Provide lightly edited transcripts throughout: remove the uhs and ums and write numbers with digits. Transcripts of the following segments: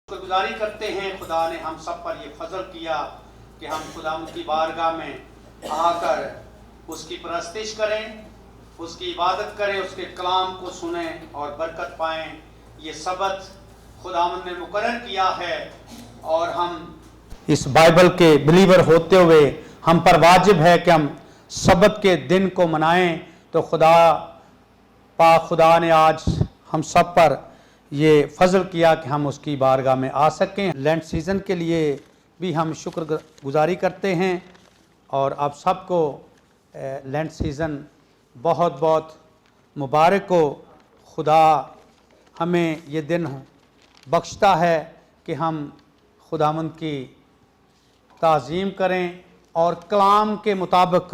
शुक्रगुजारी करते हैं। खुदा ने हम सब पर ये फजल किया कि हम खुदा की बारगाह में आकर उसकी परस्तिश करें, उसकी इबादत करें, उसके कलाम को सुने और बरकत पाएं। ये सबत खुदावंद ने मुकर्रर किया है और हम इस बाइबल के बिलीवर होते हुए हम पर वाजिब है कि हम सबत के दिन को मनाएं। तो खुदा ने आज हम सब पर ये फजल किया कि हम उसकी बारगाह में आ सकें। लैंड सीज़न के लिए भी हम शुक्र गुजारी करते हैं और आप सबको लैंड सीज़न बहुत बहुत मुबारक हो। खुदा हमें ये दिन बख्शता है कि हम खुदावंद की ताज़ीम करें और कलाम के मुताबिक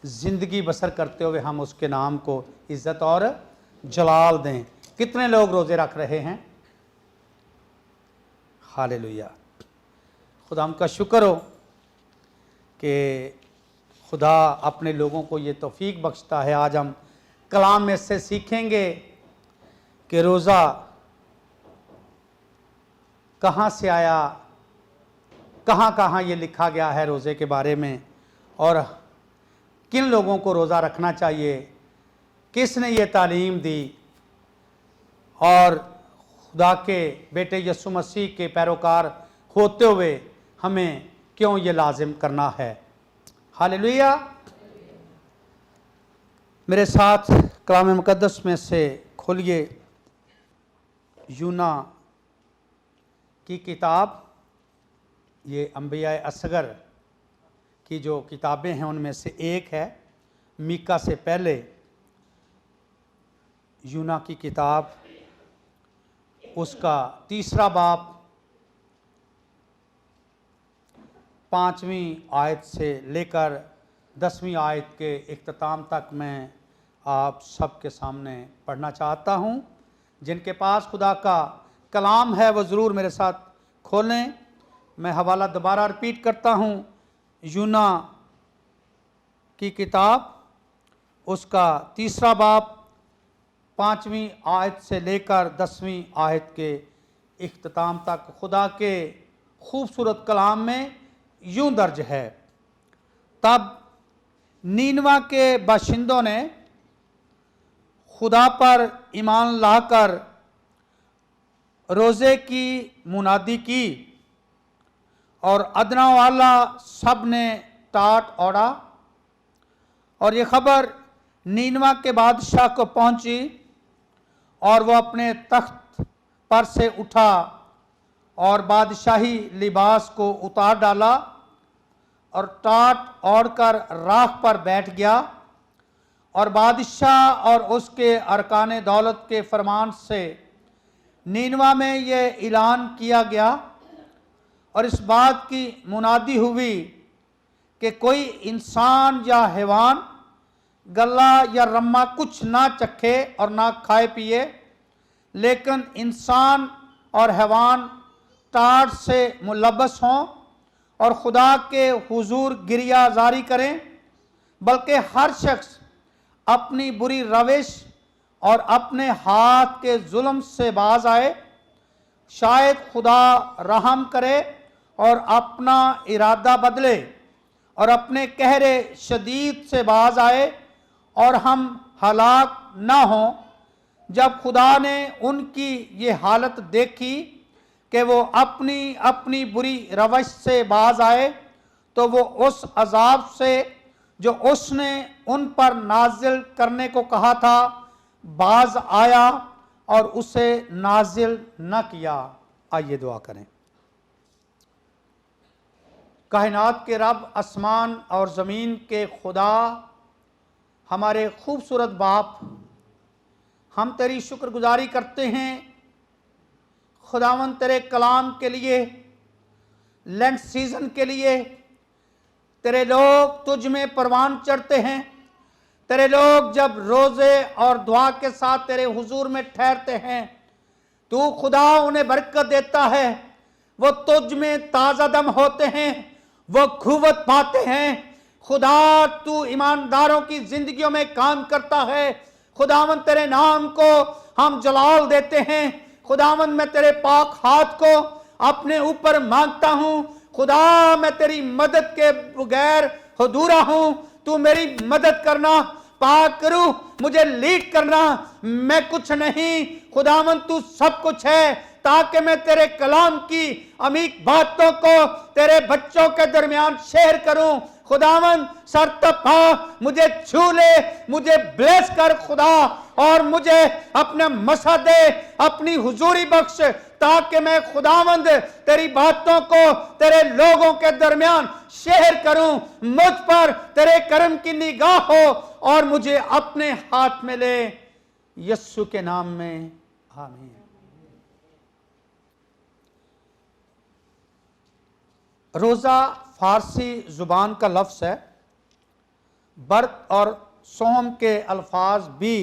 ज़िंदगी बसर करते हुए हम उसके नाम को इज़्ज़त और जलाल दें। कितने लोग रोज़े रख रहे हैं? हालेलुया। खुदा का शुक्र हो कि खुदा अपने लोगों को ये तौफीक बख्शता है। आज हम कलाम में से सीखेंगे कि रोज़ा कहाँ से आया, कहाँ कहाँ ये लिखा गया है रोज़े के बारे में, और किन लोगों को रोज़ा रखना चाहिए, किसने ये तालीम दी, और खुदा के बेटे यीशु मसीह के पैरोकार होते हुए हमें क्यों ये लाजिम करना है। हालेलुया। मेरे साथ कलाम मुकद्दस में से खोलिए यूना की किताब। ये अंबिया असगर की जो किताबें हैं उनमें से एक है। मीका से पहले यूना की किताब, उसका 3 बाब 5वीं आयत से लेकर 10वीं आयत के इख्तिताम तक मैं आप सबके सामने पढ़ना चाहता हूँ। जिनके पास खुदा का कलाम है वो ज़रूर मेरे साथ खोलें। मैं हवाला दोबारा रिपीट करता हूँ। यूना की किताब, उसका 3 बाब 5वीं आयत से लेकर 10वीं आयत के इख्तिताम तक खुदा के खूबसूरत कलाम में यूं दर्ज है। तब नीनवा के बाशिंदों ने खुदा पर ईमान लाकर रोज़े की मुनादी की और अदना वाला सब ने टाट ओढ़ा। और ये खबर नीनवा के बादशाह को पहुंची और वो अपने तख्त पर से उठा और बादशाही लिबास को उतार डाला और टाट ओढ़कर राख पर बैठ गया। और बादशाह और उसके अरकान दौलत के फरमान से नीनवा में ये ऐलान किया गया और इस बात की मुनादी हुई कि कोई इंसान या हैवान गला या रम्मा कुछ ना चखे और ना खाए पिए, लेकिन इंसान और हैवान टाट से मुलब्बस हों और खुदा के हुजूर गिरिया जारी करें, बल्कि हर शख्स अपनी बुरी रविश और अपने हाथ के जुल्म से बाज आए। शायद खुदा रहम करे और अपना इरादा बदले और अपने कहरे शदीद से बाज आए और हम हलाक ना हों। जब खुदा ने उनकी ये हालत देखी कि वो अपनी अपनी बुरी रवश से बाज आए, तो वो उस अजाब से जो उसने उन पर नाजिल करने को कहा था बाज आया और उसे नाजिल न किया। आइए दुआ करें। कायनात के रब, आसमान और ज़मीन के खुदा, हमारे खूबसूरत बाप, हम तेरी शुक्रगुजारी करते हैं खुदावन तेरे कलाम के लिए, लैंड सीज़न के लिए। तेरे लोग तुझ में परवान चढ़ते हैं। तेरे लोग जब रोज़े और दुआ के साथ तेरे हुजूर में ठहरते हैं, तू खुदा उन्हें बरकत देता है। वो तुझ में ताज़ा दम होते हैं, वो क़ुव्वत पाते हैं। खुदा तू ईमानदारों की जिंदगियों में काम करता है। खुदावन तेरे नाम को हम जलाल देते हैं। खुदावन मैं तेरे पाक हाथ को अपने ऊपर मांगता हूं। खुदा मैं तेरी मदद के बगैर अधूरा हूं, तू मेरी मदद करना, पाक करू, मुझे लीड करना। मैं कुछ नहीं खुदावन, तू सब कुछ है, ताकि मैं तेरे कलाम की अमीक बातों को तेरे बच्चों के दरमियान शेयर करूं। खुदावन सर तपा, मुझे छू ले, मुझे ब्लेस कर खुदा, और मुझे अपना मसा दे, अपनी हुजूरी बख्श, ताकि मैं खुदावंद तेरी बातों को तेरे लोगों के दरमियान शेयर करूं। मुझ पर तेरे करम की निगाह हो और मुझे अपने हाथ में ले, यीशु के नाम में आमीन। रोज़ा फारसी जुबान का लफ्ज़ है। बर्त और सोम के अल्फाज भी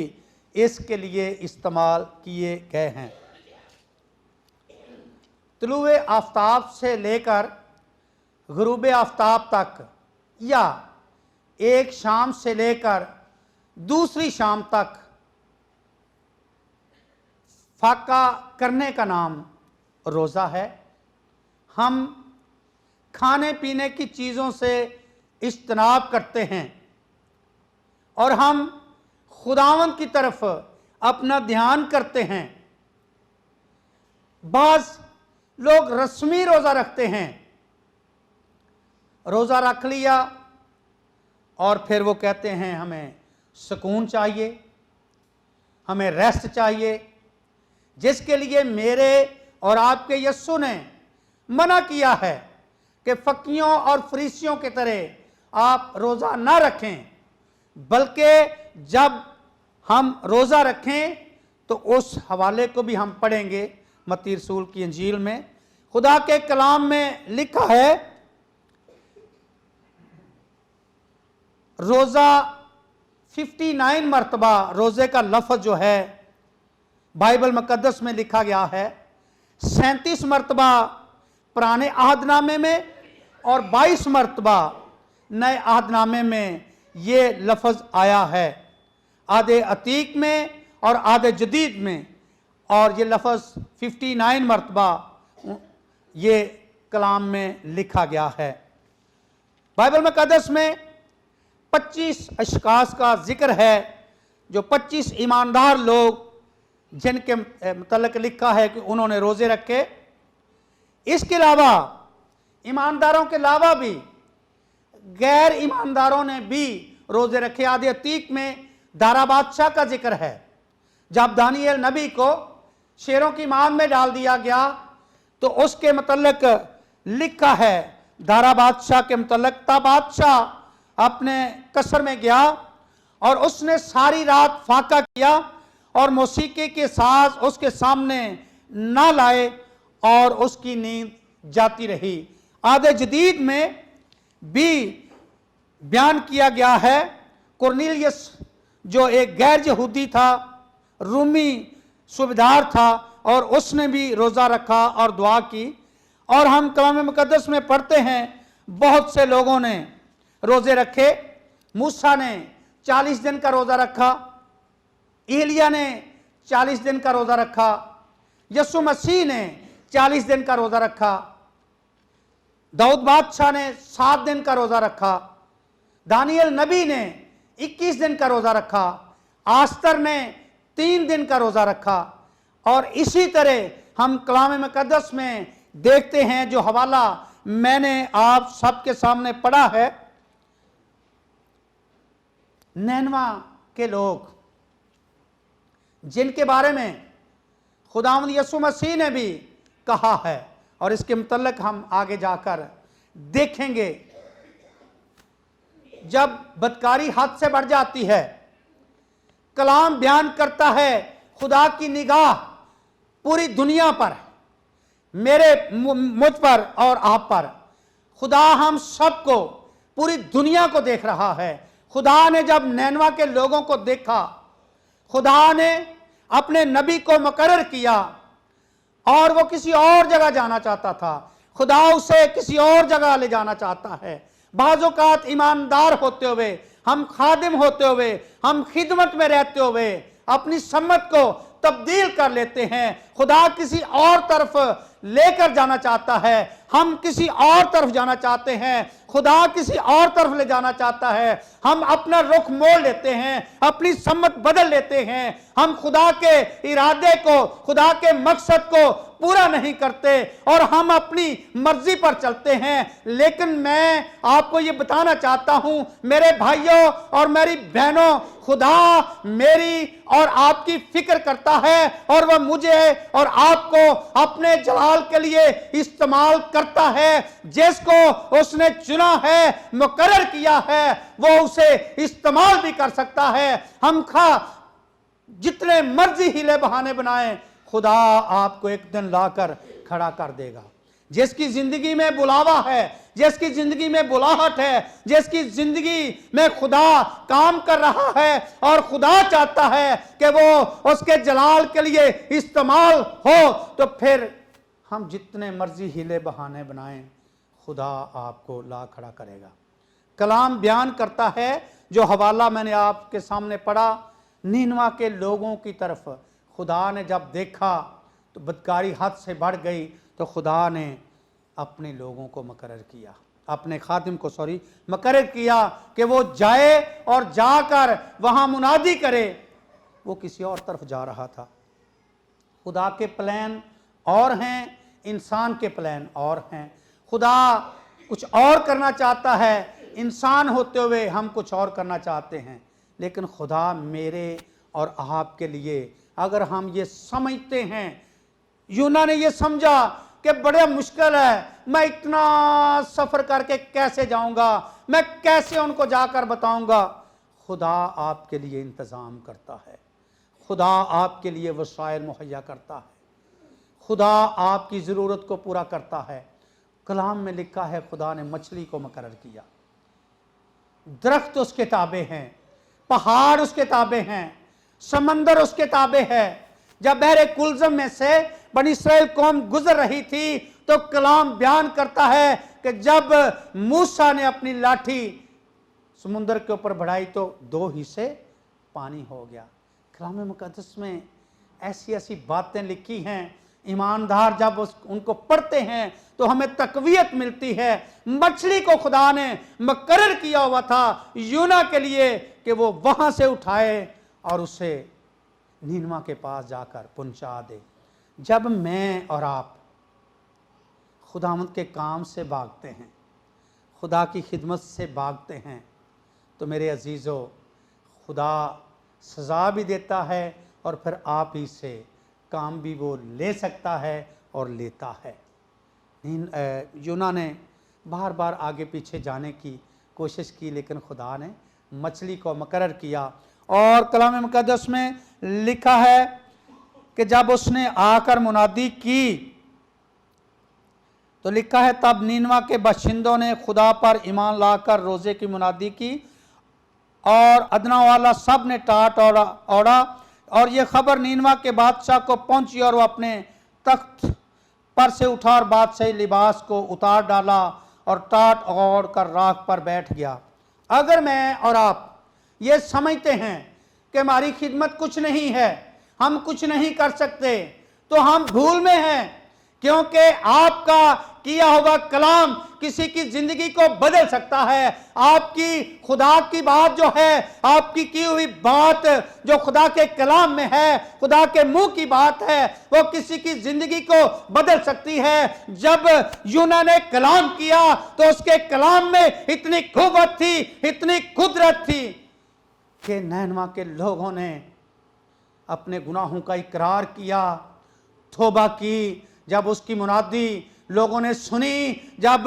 इसके लिए इस्तेमाल किए गए हैं। तुलुए आफ्ताब से लेकर गुरूब आफ्ताब तक, या एक शाम से लेकर दूसरी शाम तक फाका करने का नाम रोज़ा है। हम खाने पीने की चीज़ों से इज्तनाब करते हैं और हम खुदावन की तरफ अपना ध्यान करते हैं। बाज़ लोग रस्मी रोज़ा रखते हैं, रोज़ा रख लिया और फिर वो कहते हैं हमें सुकून चाहिए, हमें रेस्ट चाहिए, जिसके लिए मेरे और आपके यीशु ने मना किया है कि फकीयों और फरीसियों की तरह आप रोज़ा ना रखें, बल्कि जब हम रोज़ा रखें तो उस हवाले को भी हम पढ़ेंगे। मत्ती रसूल की इंजील में खुदा के कलाम में लिखा है, रोज़ा 59 मरतबा रोज़े का लफ्ज़ जो है बाइबल मुकद्दस में लिखा गया है। 37 मरतबा पुराने अहदनामे में और 22 मरतबा नए अहदनामे में ये लफ्ज़ आया है, आधे अतीक में और आधे जदीद में। और ये लफ्ज़ 59 मरतबा ये कलाम में लिखा गया है। बाइबल मुकद्दस में 25 अशखास का जिक्र है, जो 25 ईमानदार लोग जिनके मतलब लिखा है कि उन्होंने रोज़े रखे। इसके अलावा ईमानदारों के अलावा भी गैर ईमानदारों ने भी रोज़े रखे। आधे अतीक में दारा बादशाह का जिक्र है, जब दानियल नबी को शेरों की मान में डाल दिया गया तो उसके मतलब लिखा है दारा बादशाह के मतलब, तब बादशाह अपने कसर में गया और उसने सारी रात फाका किया और मौसीकी के साज उसके सामने ना लाए और उसकी नींद जाती रही। आधे जदीद में भी बयान किया गया है, कुरनेलियस जो एक गैर यहूदी था, रूमी सूबेदार था, और उसने भी रोज़ा रखा और दुआ की। और हम कलाम मुकद्दस में पढ़ते हैं बहुत से लोगों ने रोज़े रखे। मूसा ने 40 दिन का रोज़ा रखा, एलिया ने 40 दिन का रोज़ा रखा, यीशु मसीह ने 40 दिन का रोज़ा रखा, दाऊद बादशाह ने 7 दिन का रोज़ा रखा, दानियल नबी ने 21 दिन का रोज़ा रखा, आस्तर ने 3 दिन का रोज़ा रखा। और इसी तरह हम कलाम मुकद्दस में देखते हैं, जो हवाला मैंने आप सबके सामने पढ़ा है, नैनवा के लोग जिनके बारे में खुदावंद यीशु मसीह ने भी कहा है, और इसके मुतल्लिक हम आगे जाकर देखेंगे। जब बदकारी हद से बढ़ जाती है, कलाम बयान करता है खुदा की निगाह पूरी दुनिया पर, मेरे मुझ पर और आप पर। खुदा हम सबको, पूरी दुनिया को देख रहा है। खुदा ने जब नैनवा के लोगों को देखा, खुदा ने अपने नबी को मुकर्रर किया और वो किसी और जगह जाना चाहता था। खुदा उसे किसी और जगह ले जाना चाहता है। बाज़-औक़ात ईमानदार होते हुए, हम खादिम होते हुए, हम खिदमत में रहते हुए अपनी सम्मत को तब्दील कर लेते हैं, खुदा किसी और तरफ लेकर जाना चाहता है। हम किसी और तरफ जाना चाहते हैं, खुदा किसी और तरफ ले जाना चाहता है। हम अपना रुख मोड़ लेते हैं, अपनी सम्मत बदल लेते हैं। हम खुदा के इरादे को, खुदा के मकसद को पूरा नहीं करते और हम अपनी मर्जी पर चलते हैं। लेकिन मैं आपको यह बताना चाहता हूं मेरे भाइयों और मेरी बहनों, खुदा मेरी और आपकी फिक्र करता है और वह मुझे और आपको अपने जलाल के लिए इस्तेमाल करता है। जिसको उसने चुना है, मुकर्रर किया है, वो उसे इस्तेमाल भी कर सकता है। हम जितने मर्जी हीले बहाने बनाएं, खुदा आपको एक दिन लाकर खड़ा कर देगा। जिसकी जिंदगी में बुलावा है, जिसकी जिंदगी में बुलाहट है, जिसकी जिंदगी में खुदा काम कर रहा है और खुदा चाहता है कि वो उसके जलाल के लिए इस्तेमाल हो, तो फिर हम जितने मर्जी हीले बहाने बनाएं, खुदा आपको ला खड़ा करेगा। कलाम बयान करता है, जो हवाला मैंने आपके सामने पढ़ा, नीनवा के लोगों की तरफ खुदा ने जब देखा तो बदकारी हद से बढ़ गई, तो खुदा ने अपने लोगों को मुकर्रर किया, अपने खादिम को मुकर्रर किया कि वो जाए और जाकर वहां मुनादी करे। वो किसी और तरफ जा रहा था। खुदा के प्लान और हैं, इंसान के प्लान और हैं। खुदा कुछ और करना चाहता है, इंसान होते हुए हम कुछ और करना चाहते हैं। लेकिन खुदा मेरे और आपके लिए, अगर हम ये समझते हैं, यूना ने ये समझा कि बड़ा मुश्किल है, मैं इतना सफर करके कैसे जाऊंगा, मैं कैसे उनको जाकर बताऊंगा। खुदा आपके लिए इंतजाम करता है, खुदा आपके लिए वसाइल मुहैया करता है, खुदा आपकी ज़रूरत को पूरा करता है। कलाम में लिखा है, खुदा ने मछली को मुकर्रर किया, दरख्त उसके ताबे हैं, पहाड़ उसके ताबे हैं, समंदर उसके ताबे है। जब बहरे कुलज़म में से बनी इस्राएल कौम गुजर रही थी, तो कलाम बयान करता है कि जब मूसा ने अपनी लाठी समुंदर के ऊपर बढ़ाई तो 2 हिस्से पानी हो गया। कलाम मुकद्दस में ऐसी ऐसी बातें लिखी हैं, ईमानदार जब उनको पढ़ते हैं तो हमें तकवीयत मिलती है। मछली को खुदा ने मुकर्रर किया हुआ था यूना के लिए कि वो वहां से उठाए और उसे नीनवा के पास जाकर पहुंचा दे। जब मैं और आप खुदावंद के काम से भागते हैं, खुदा की खिदमत से भागते हैं, तो मेरे अजीज़ों, खुदा सज़ा भी देता है और फिर आप ही से काम भी वो ले सकता है और लेता है। यूना ने बार बार आगे पीछे जाने की कोशिश की, लेकिन खुदा ने मछली को मुकर्रर किया। और कलाम मुकद्दस में लिखा है कि जब उसने आकर मुनादी की, तो लिखा है, तब नीनवा के बाशिंदों ने खुदा पर ईमान लाकर रोज़े की मुनादी की और अदना वाला सब ने टाट ओढ़ा। और ये खबर नीनवा के बादशाह को पहुंची और वह अपने तख्त पर से उठा और बादशाही लिबास को उतार डाला और टाट ओढ़ कर राख पर बैठ गया। अगर मैं और आप ये समझते हैं कि हमारी खिदमत कुछ नहीं है, हम कुछ नहीं कर सकते, तो हम भूल में हैं, क्योंकि आपका किया हुआ कलाम किसी की जिंदगी को बदल सकता है। आपकी खुदा की बात जो है, आपकी की हुई बात जो खुदा के कलाम में है, खुदा के मुंह की बात है, वो किसी की जिंदगी को बदल सकती है। जब यूना ने कलाम किया तो उसके कलाम में इतनी कुव्वत थी, इतनी कुदरत थी कि नैनवा के लोगों ने अपने गुनाहों का इकरार किया, तौबा की। जब उसकी मुनादी लोगों ने सुनी, जब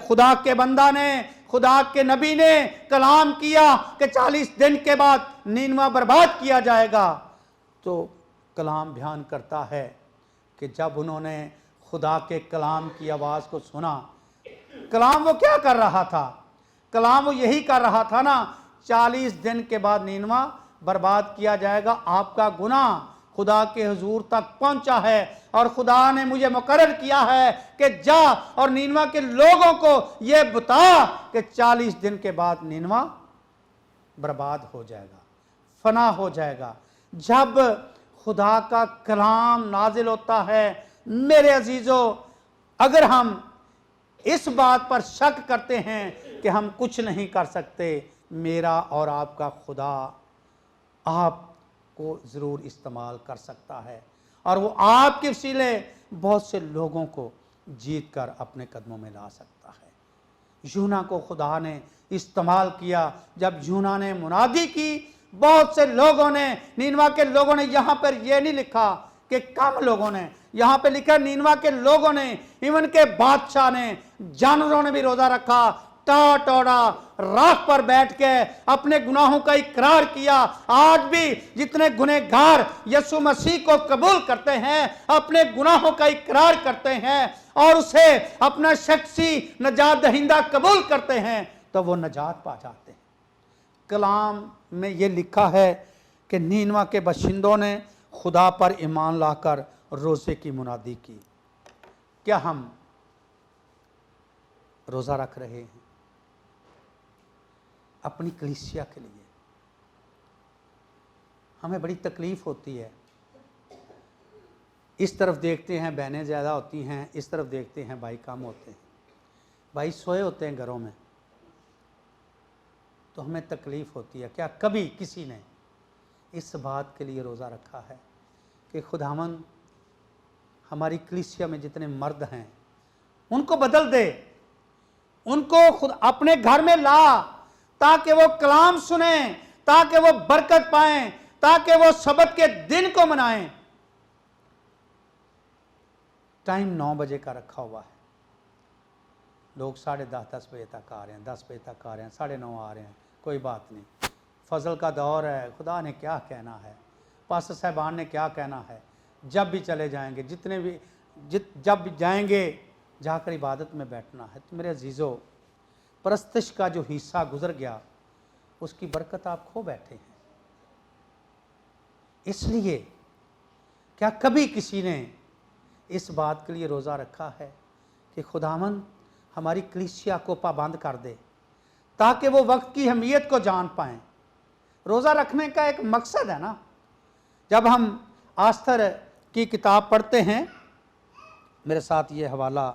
खुदा के बंदा ने, खुदा के नबी ने कलाम किया कि 40 दिन के बाद नीनवा बर्बाद किया जाएगा, तो कलाम बयान करता है कि जब उन्होंने खुदा के कलाम की आवाज़ को सुना, कलाम वो क्या कर रहा था? कलाम वो यही कर रहा था ना, 40 दिन के बाद नीनवा बर्बाद किया जाएगा। आपका गुनाह खुदा के हुजूर तक पहुंचा है और खुदा ने मुझे मुकर्रर किया है कि जा और नीनवा के लोगों को यह बता कि 40 दिन के बाद नीनवा बर्बाद हो जाएगा, फना हो जाएगा। जब खुदा का कलाम नाजिल होता है मेरे अजीजों, अगर हम इस बात पर शक करते हैं कि हम कुछ नहीं कर सकते, मेरा और आपका खुदा आपको ज़रूर इस्तेमाल कर सकता है और वो आपके वसीले बहुत से लोगों को जीत कर अपने कदमों में ला सकता है। यूना को खुदा ने इस्तेमाल किया। जब यूना ने मुनादी की, बहुत से लोगों ने, नीनवा के लोगों ने, यहाँ पर यह नहीं लिखा कि कम लोगों ने, यहाँ पे लिखा नीनवा के लोगों ने, इवन के बादशाह ने, जानवरों ने भी रोजा रखा, टाट ओढ़ा, राख पर बैठ के अपने गुनाहों का इकरार किया। आज भी जितने गुनहगार यीशु मसीह को कबूल करते हैं, अपने गुनाहों का इकरार करते हैं और उसे अपना शख्सी नजात दहिंदा कबूल करते हैं, तो वो नजात पा जाते हैं। कलाम में ये लिखा है कि नीनवा के बशिंदों ने खुदा पर ईमान लाकर रोजे की मुनादी की। क्या हम रोजा रख रहे हैं अपनी कलीसिया के लिए? हमें बड़ी तकलीफ होती है। इस तरफ देखते हैं बहनें ज़्यादा होती हैं, इस तरफ देखते हैं भाई कम होते हैं, भाई सोए होते हैं घरों में, तो हमें तकलीफ होती है। क्या कभी किसी ने इस बात के लिए रोज़ा रखा है कि खुदावन हमारी कलीसिया में जितने मर्द हैं उनको बदल दे, उनको खुद अपने घर में ला, ताकि वो कलाम सुने, ताकि वो बरकत पाएं, ताकि वो सबत के दिन को मनाएं। टाइम 9 बजे का रखा हुआ है, लोग 10:30 बजे तक आ रहे हैं, 10 बजे तक आ रहे हैं, 9:30 आ रहे हैं, कोई बात नहीं, फजल का दौर है, खुदा ने क्या कहना है, पास्टर साहबान ने क्या कहना है, जब भी चले जाएंगे, जितने भी जब भी जाएंगे जाकर इबादत में बैठना है। तो मेरे अजीज़ों, परस्तिश का जो हिस्सा गुजर गया उसकी बरकत आप खो बैठे हैं। इसलिए क्या कभी किसी ने इस बात के लिए रोज़ा रखा है कि खुदावन हमारी कलीसिया को पाबंद कर दे ताकि वो वक्त की अहमियत को जान पाएं? रोज़ा रखने का एक मकसद है ना। जब हम आस्तर की किताब पढ़ते हैं, मेरे साथ ये हवाला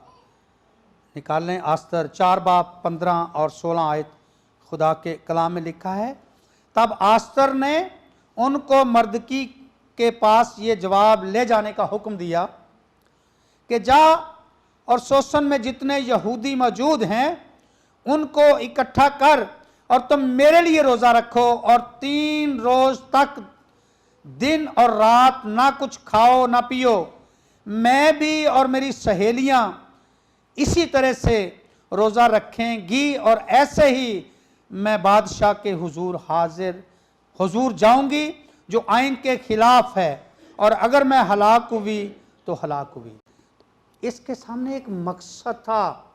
निकाल लें, आस्तर 4 बाब 15 और 16 आयत खुदा के कलाम में लिखा है, तब आस्तर ने उनको मर्दकी के पास ये जवाब ले जाने का हुक्म दिया कि जा और सोसन में जितने यहूदी मौजूद हैं उनको इकट्ठा कर और तुम मेरे लिए रोज़ा रखो और 3 रोज तक दिन और रात ना कुछ खाओ ना पियो। मैं भी और मेरी सहेलियां इसी तरह से रोज़ा रखेंगी और ऐसे ही मैं बादशाह के हुजूर जाऊंगी जो आइन के खिलाफ है, और अगर मैं हलाक हुई तो हलाक हुई। इसके सामने एक मकसद था।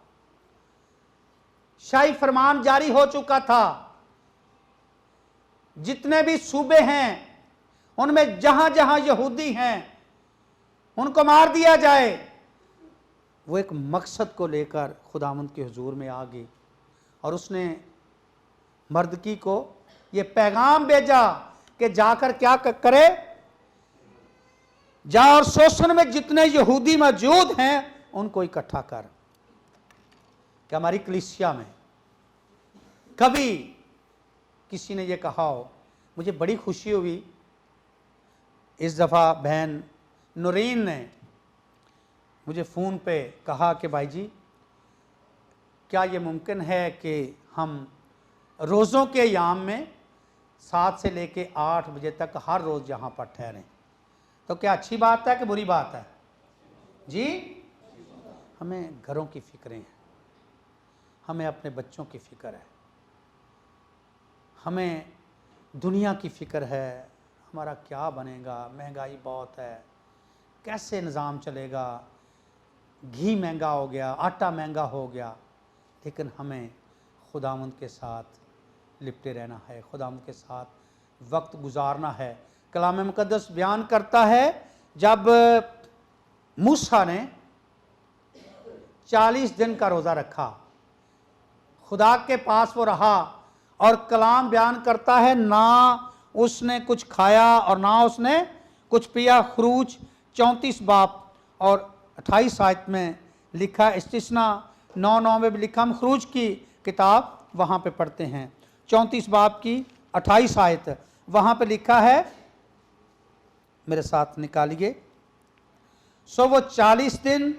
शाही फरमान जारी हो चुका था, जितने भी सूबे हैं उनमें जहां जहां यहूदी हैं उनको मार दिया जाए। वो एक मकसद को लेकर खुदावंद के हुजूर में आ गई और उसने मर्दकी को ये पैगाम भेजा कि जाकर क्या करे, जा और सोसन में जितने यहूदी मौजूद हैं उनको इकट्ठा कर। कि हमारी कलीसिया में कभी किसी ने ये कहा हो, मुझे बड़ी खुशी हुई इस दफ़ा बहन नूरीन ने मुझे फ़ोन पे कहा कि भाई जी क्या ये मुमकिन है कि हम रोज़ों के याम में 7 से लेके 8 बजे तक हर रोज़ यहाँ पर ठहरें? तो क्या अच्छी बात है कि बुरी बात है जी? हमें घरों की फ़िक्रें हैं, हमें अपने बच्चों की फ़िक्र है, हमें दुनिया की फ़िक्र है, हमारा क्या बनेगा, महंगाई बहुत है, कैसे निज़ाम चलेगा, घी महंगा हो गया, आटा महंगा हो गया। लेकिन हमें खुदावंद के साथ लिपटे रहना है, खुदावंद के साथ वक्त गुजारना है। कलाम मुकद्दस बयान करता है जब मूसा ने 40 दिन का रोज़ा रखा, खुदा के पास वो रहा, और कलाम बयान करता है ना उसने कुछ खाया और ना उसने कुछ पिया। खरूज 34 बाब और 28 आयत में लिखा, इस्तिस्ना 9:9 में भी लिखा। हम खरूज की किताब वहाँ पे पढ़ते हैं, 34 बाब की 28 आयत, वहाँ पे लिखा है, मेरे साथ निकालिए। सो वो 40 दिन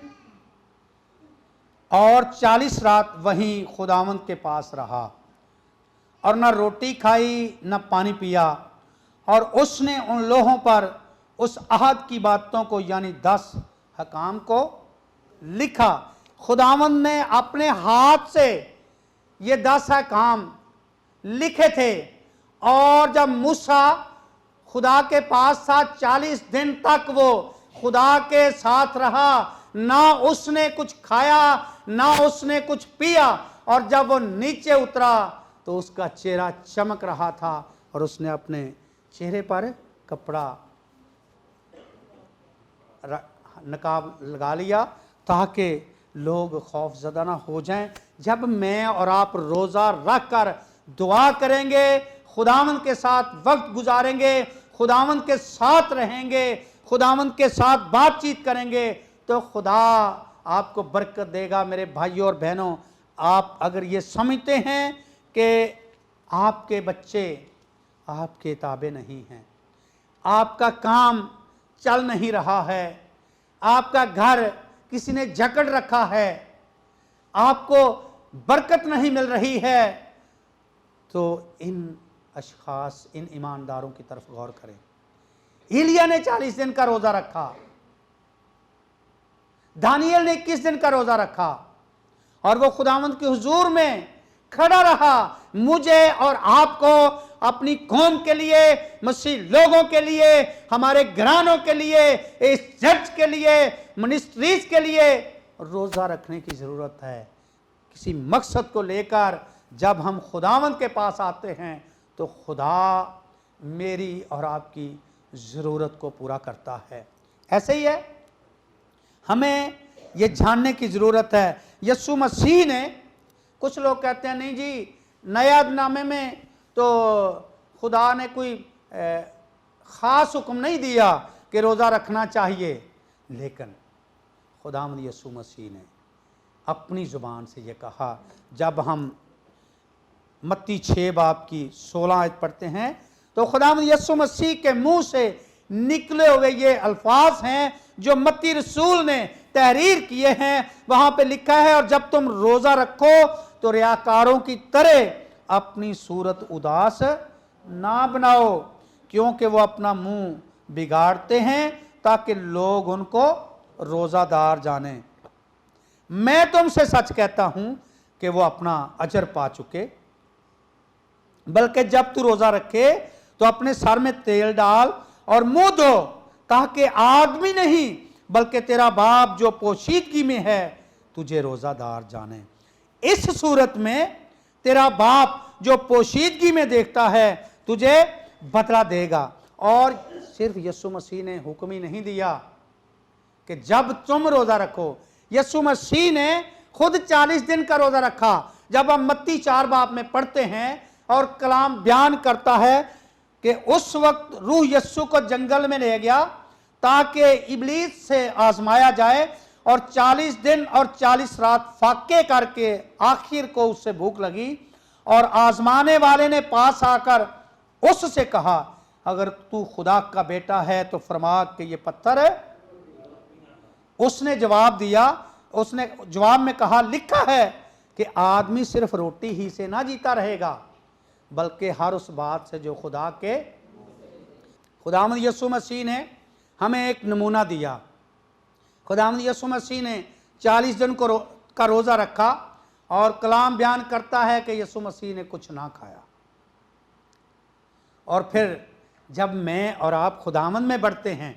और 40 रात वहीं खुदावंद के पास रहा और न रोटी खाई न पानी पिया, और उसने उन लोगों पर उस अहद की बातों को यानी 10 हकाम को लिखा। खुदावंद ने अपने हाथ से ये 10 हकाम लिखे थे, और जब मूसा खुदा के पास था 40 दिन तक वो खुदा के साथ रहा, ना उसने कुछ खाया ना उसने कुछ पिया, और जब वो नीचे उतरा तो उसका चेहरा चमक रहा था और उसने अपने चेहरे पर कपड़ा नकाब लगा लिया ताकि लोग खौफजदा ना हो जाएं। जब मैं और आप रोज़ा रख कर दुआ करेंगे, खुदावंद के साथ वक्त गुजारेंगे, खुदावंद के साथ रहेंगे, खुदावंद के साथ बातचीत करेंगे, तो खुदा आपको बरकत देगा। मेरे भाइयों और बहनों, आप अगर ये समझते हैं कि आपके बच्चे आपके ताबे नहीं हैं, आपका काम चल नहीं रहा है, आपका घर किसी ने जकड़ रखा है, आपको बरकत नहीं मिल रही है, तो इन अशखास, इन ईमानदारों की तरफ गौर करें। एलिया ने 40 दिन का रोजा रखा, दानियल ने 21 दिन का रोजा रखा, और वो खुदावंद के हुजूर में खड़ा रहा। मुझे और आपको अपनी कौम के लिए, मसीह लोगों के लिए, हमारे घरानों के लिए, इस चर्च के लिए, मिनिस्ट्रीज के लिए रोजा रखने की जरूरत है। किसी मकसद को लेकर जब हम खुदावंद के पास आते हैं तो खुदा मेरी और आपकी ज़रूरत को पूरा करता है। ऐसे ही है, हमें ये जानने की ज़रूरत है। यीशु मसीह ने, कुछ लोग कहते हैं नहीं जी नया नामे में तो खुदा ने कोई ख़ास हुक्म नहीं दिया कि रोज़ा रखना चाहिए, लेकिन खुदावंद यीशु मसीह ने अपनी ज़ुबान से ये कहा। जब हम मत्ती 6 बाब की 16 आयत पढ़ते हैं तो खुदावंद यीशु मसीह के मुंह से निकले हुए ये अल्फाज हैं जो मत्ती रसूल ने तहरीर किए हैं। वहां पे लिखा है, और जब तुम रोजा रखो तो रियाकारों की तरह अपनी सूरत उदास ना बनाओ, क्योंकि वो अपना मुंह बिगाड़ते हैं ताकि लोग उनको रोजादार जाने। मैं तुमसे सच कहता हूं कि वो अपना अजर पा चुके। बल्कि जब तू रोजा रखे तो अपने सर में तेल डाल और मुंह धो, ताकि आदमी नहीं बल्कि तेरा बाप जो पोशीदगी में है तुझे रोजादार जाने। इस सूरत में तेरा बाप जो पोशीदगी में देखता है तुझे बदला देगा। और सिर्फ यीशु मसीह ने हुक्म ही नहीं दिया कि जब तुम रोजा रखो, यीशु मसीह ने खुद 40 दिन का रोजा रखा। जब हम मत्ती 4 बाब में पढ़ते हैं और कलाम बयान करता है कि उस वक्त रूह यीशु को जंगल में ले गया ताकि इब्लीस से आजमाया जाए, और 40 दिन और 40 रात फाके करके आखिर को उससे भूख लगी, और आजमाने वाले ने पास आकर उससे कहा, अगर तू खुदा का बेटा है तो फरमा कि ये पत्थर है। उसने जवाब दिया, उसने जवाब में कहा, लिखा है कि आदमी सिर्फ रोटी ही से ना जीता रहेगा बल्कि हर उस बात से जो खुदा के। खुदावंद यीशु मसीह ने हमें एक नमूना दिया। खुदावंद यीशु मसीह ने 40 दिन का रोज़ा रखा, और कलाम बयान करता है कि यीशु मसीह ने कुछ ना खाया। और फिर जब मैं और आप खुदावंद में बढ़ते हैं,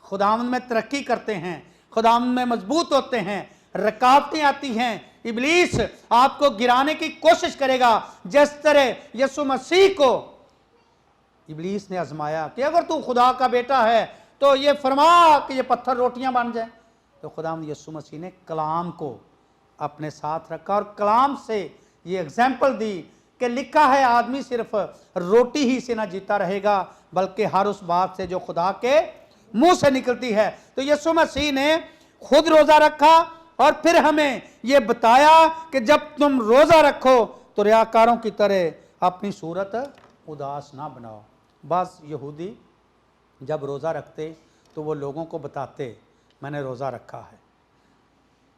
खुदावंद में तरक्की करते हैं, खुदावंद में मजबूत होते हैं, रुकावटें आती हैं, इब्लीस आपको गिराने की कोशिश करेगा। जिस तरह यीशु मसीह को इब्लीस ने आजमाया कि अगर तू खुदा का बेटा है तो ये फरमा कि ये पत्थर रोटियां बन जाए, तो खुदावंद यीशु मसीह ने कलाम को अपने साथ रखा और कलाम से ये एग्जाम्पल दी कि लिखा है आदमी सिर्फ रोटी ही से ना जीता रहेगा बल्कि हर उस बात से जो खुदा के मुंह से निकलती है। तो यीशु मसीह ने खुद रोजा रखा और फिर हमें यह बताया कि जब तुम रोजा रखो तो रियाकारों की तरह अपनी सूरत उदास ना बनाओ। बस यहूदी जब रोज़ा रखते तो वो लोगों को बताते मैंने रोज़ा रखा है,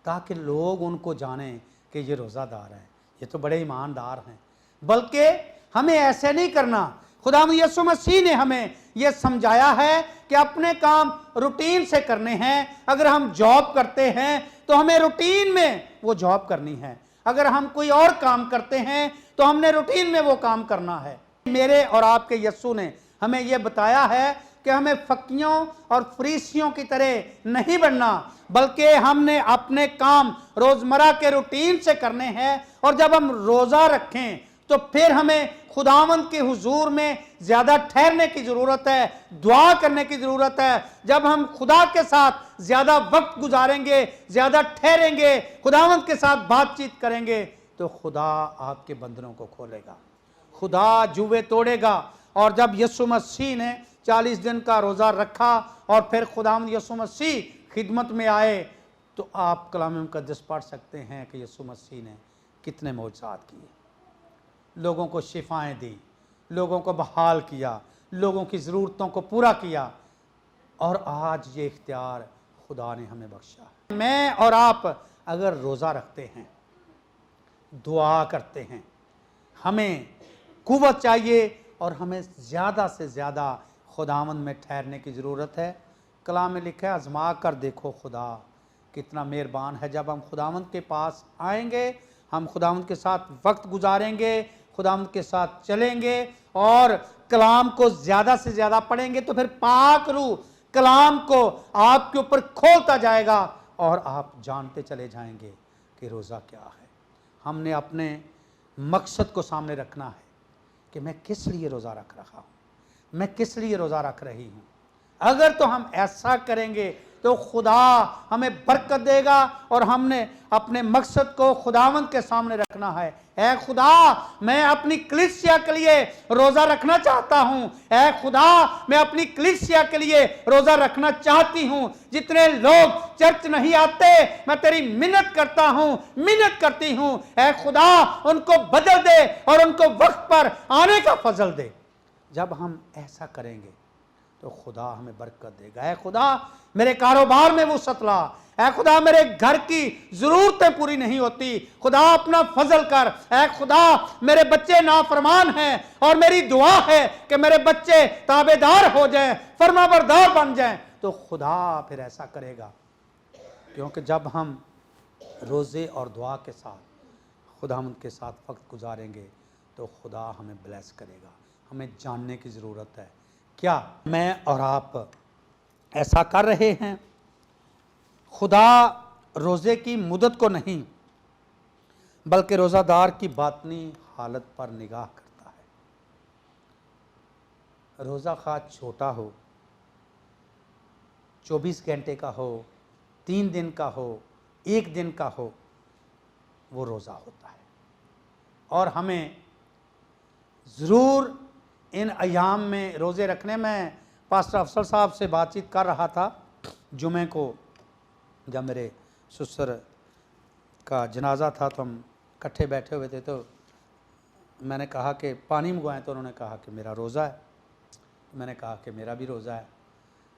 ताकि लोग उनको जानें कि ये रोज़ादार हैं, ये तो बड़े ईमानदार हैं। बल्कि हमें ऐसे नहीं करना। खुदावंद यीशु मसीह ने हमें यह समझाया है कि अपने काम रूटीन से करने हैं। अगर हम जॉब करते हैं तो हमें रूटीन में वो जॉब करनी है। अगर हम कोई और काम करते हैं तो हमने रूटीन में वो काम करना है। मेरे और आपके यीशु ने हमें यह बताया है कि हमें फकीयों और फरीसियों की तरह नहीं बनना, बल्कि हमने अपने काम रोजमर्रा के रूटीन से करने हैं। और जब हम रोजा रखें तो फिर हमें खुदावंद के हुजूर में ज्यादा ठहरने की जरूरत है, दुआ करने की जरूरत है। जब हम खुदा के साथ ज्यादा वक्त गुजारेंगे, ज्यादा ठहरेंगे, खुदावंद के साथ बातचीत करेंगे, तो खुदा आपके बंधनों को खोलेगा, खुदा जुए तोड़ेगा। और जब यीशु मसीह ने 40 दिन का रोज़ा रखा और फिर खुदावंद यीशु मसीह खिदमत में आए, तो आप कलाम मुक़द्दस पढ़ सकते हैं कि यीशु मसीह ने कितने मौजज़ात किए, लोगों को शिफाएं दी, लोगों को बहाल किया, लोगों की ज़रूरतों को पूरा किया। और आज ये इख्तियार खुदा ने हमें बख्शा है। मैं और आप अगर रोज़ा रखते हैं, दुआ करते हैं, हमें कुव्वत चाहिए और हमें ज़्यादा से ज़्यादा खुदावंद में ठहरने की ज़रूरत है। कलाम में लिखा है, आजमा कर देखो खुदा कितना मेहरबान है। जब हम खुदावंद के पास आएंगे, हम खुदावंद के साथ वक्त गुजारेंगे, खुदावंद के साथ चलेंगे और कलाम को ज़्यादा से ज़्यादा पढ़ेंगे, तो फिर पाक रूह कलाम को आपके ऊपर खोलता जाएगा और आप जानते चले जाएंगे कि रोज़ा क्या है। हमने अपने मकसद को सामने रखना है कि मैं किस लिए रोज़ा रख रहा हूँ, मैं किस लिए रोज़ा रख रही हूँ। अगर तो हम ऐसा करेंगे तो खुदा हमें बरकत देगा। और हमने अपने मकसद को खुदावंद के सामने रखना है। ऐ खुदा, मैं अपनी कलीसिया के लिए रोज़ा रखना चाहता हूँ। ऐ खुदा, मैं अपनी कलीसिया के लिए रोज़ा रखना चाहती हूँ। जितने लोग चर्च नहीं आते, मैं तेरी मिन्नत करता हूँ, मिन्नत करती हूँ, ऐ खुदा उनको बदल दे और उनको वक्त पर आने का फजल दे। जब हम ऐसा करेंगे तो खुदा हमें बरकत देगा। ऐ खुदा, मेरे कारोबार में वुसअत ला। ऐ खुदा, मेरे घर की जरूरतें पूरी नहीं होती, खुदा अपना फजल कर। ऐ खुदा, मेरे बच्चे नाफरमान हैं और मेरी दुआ है कि मेरे बच्चे ताबेदार हो जाएं, फरमाबरदार बन जाएं। तो खुदा फिर ऐसा करेगा, क्योंकि जब हम रोज़े और दुआ के साथ खुदावंद के साथ वक्त गुजारेंगे तो खुदा हमें ब्लेस करेगा। हमें जानने की ज़रूरत है, क्या मैं और आप ऐसा कर रहे हैं? खुदा रोज़े की मुद्दत को नहीं, बल्कि रोज़ादार की बातनी हालत पर निगाह करता है। रोज़ा खा छोटा हो, 24 घंटे का हो, 3 दिन का हो, 1 दिन का हो, वो रोज़ा होता है। और हमें ज़रूर इन अयाम में रोज़े रखने में, पास्टर अफसर साहब से बातचीत कर रहा था जुमे को, जब मेरे ससुर का जनाजा था तो हम इकट्ठे बैठे हुए थे, तो मैंने कहा कि पानी मंगवाएं, तो उन्होंने कहा कि मेरा रोज़ा है। मैंने कहा कि मेरा भी रोज़ा है।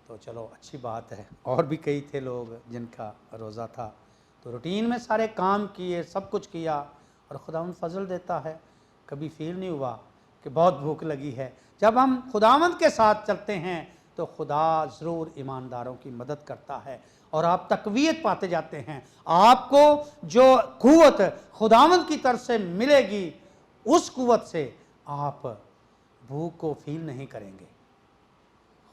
तो चलो अच्छी बात है। और भी कई थे लोग जिनका रोज़ा था, तो रूटीन में सारे काम किए, सब कुछ किया और खुदावंद फजल देता है। कभी फील नहीं हुआ कि बहुत भूख लगी है। जब हम खुदावंद के साथ चलते हैं तो खुदा ज़रूर ईमानदारों की मदद करता है और आप तकवीयत पाते जाते हैं। आपको जो कुव्वत खुदावंद की तरफ से मिलेगी, उस कुव्वत से आप भूख को फील नहीं करेंगे।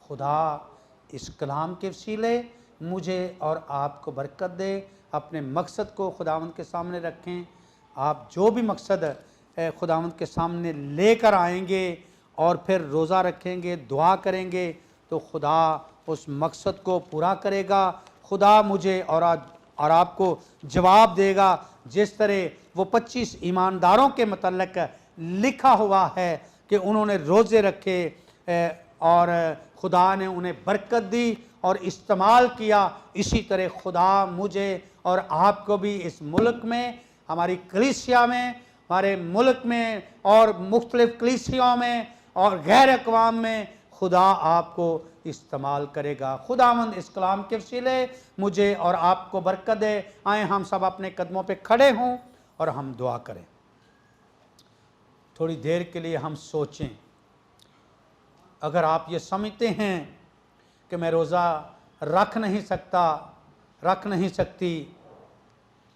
खुदा इस कलाम के वसीले मुझे और आपको बरकत दे। अपने मकसद को खुदावंद के सामने रखें। आप जो भी मकसद खुदावंद के सामने लेकर आएंगे और फिर रोज़ा रखेंगे, दुआ करेंगे, तो खुदा उस मकसद को पूरा करेगा। खुदा मुझे और आपको जवाब देगा। जिस तरह वो 25 ईमानदारों के मतलब लिखा हुआ है कि उन्होंने रोज़े रखे और खुदा ने उन्हें बरकत दी और इस्तेमाल किया, इसी तरह खुदा मुझे और आपको भी इस मुल्क में, हमारी कलीसिया में, हमारे मुल्क में और मुख्तलिफ कलीसियाओं में और गैर अक़वाम में खुदा आपको इस्तेमाल करेगा। खुदावंद इस कलाम के वसीले मुझे और आपको बरकत दे। आए हम सब अपने कदमों पे खड़े हों और हम दुआ करें। थोड़ी देर के लिए हम सोचें, अगर आप ये समझते हैं कि मैं रोज़ा रख नहीं सकती,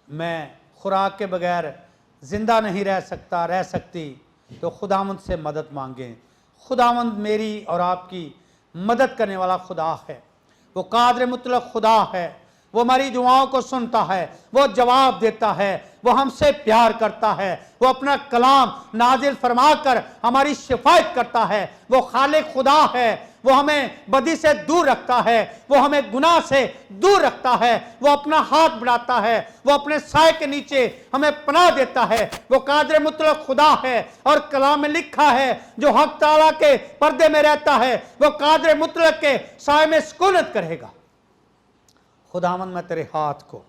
मैं खुराक के बगैर ज़िंदा नहीं रह सकती, तो खुदावंद से मदद मांगें। खुदावंद मेरी और आपकी मदद करने वाला खुदा है। वो कादिर मुतलक खुदा है। वो हमारी दुआओं को सुनता है, वो जवाब देता है, वो हमसे प्यार करता है, वो अपना कलाम नाजिल फरमाकर हमारी शिफायत करता है। वो खालिक खुदा है, वो हमें बदी से दूर रखता है, वो हमें गुनाह से दूर रखता है, वो अपना हाथ बढ़ाता है, वो अपने साए के नीचे हमें पनाह देता है। वो कादिर मुतलक खुदा है और कलाम में लिखा है, जो हक ताला के पर्दे में रहता है वो कादिर मुतलक के साए में सुकूनत करेगा। खुदावंद मैं तेरे हाथ को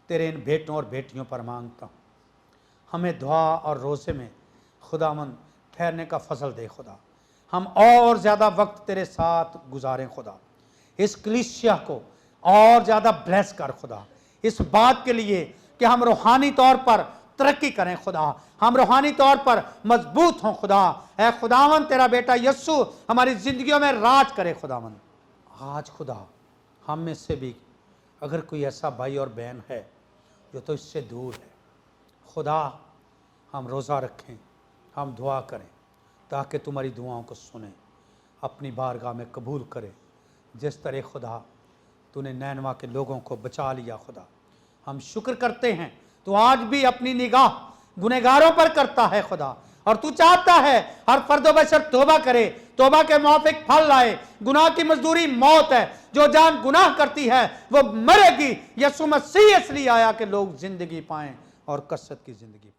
तेरे इन बेटों और बेटियों पर मांगता हूँ। हमें दुआ और रोज़े में खुदावंद ठहरने का फजल दे खुदा। हम और ज़्यादा वक्त तेरे साथ गुजारें खुदा। इस कलीसिया को और ज़्यादा ब्लेस कर खुदा, इस बात के लिए कि हम रूहानी तौर पर तरक्की करें खुदा, हम रूहानी तौर पर मजबूत हों खुदा। ऐ खुदावंद तेरा बेटा यस्सु हमारी ज़िंदगियों में राज करे खुदावंद। आज खुदा हम में से भी अगर कोई ऐसा भाई और बहन है जो तो इससे दूर है, खुदा हम रोज़ा रखें, हम दुआ करें ताकि तुम्हारी दुआओं को सुने, अपनी बारगाह में कबूल करे। जिस तरह खुदा तूने नैनवा के लोगों को बचा लिया खुदा, हम शुक्र करते हैं। तो आज भी अपनी निगाह गुनहगारों पर करता है खुदा, और तू चाहता है हर फर्द बशर तौबा करे, तौबा के मुआफिक फल लाए। गुनाह की मजदूरी मौत है, जो जान गुनाह करती है वो मरेगी। यीशु मसीह इसलिए आया कि लोग जिंदगी पाएं और कसरत की जिंदगी।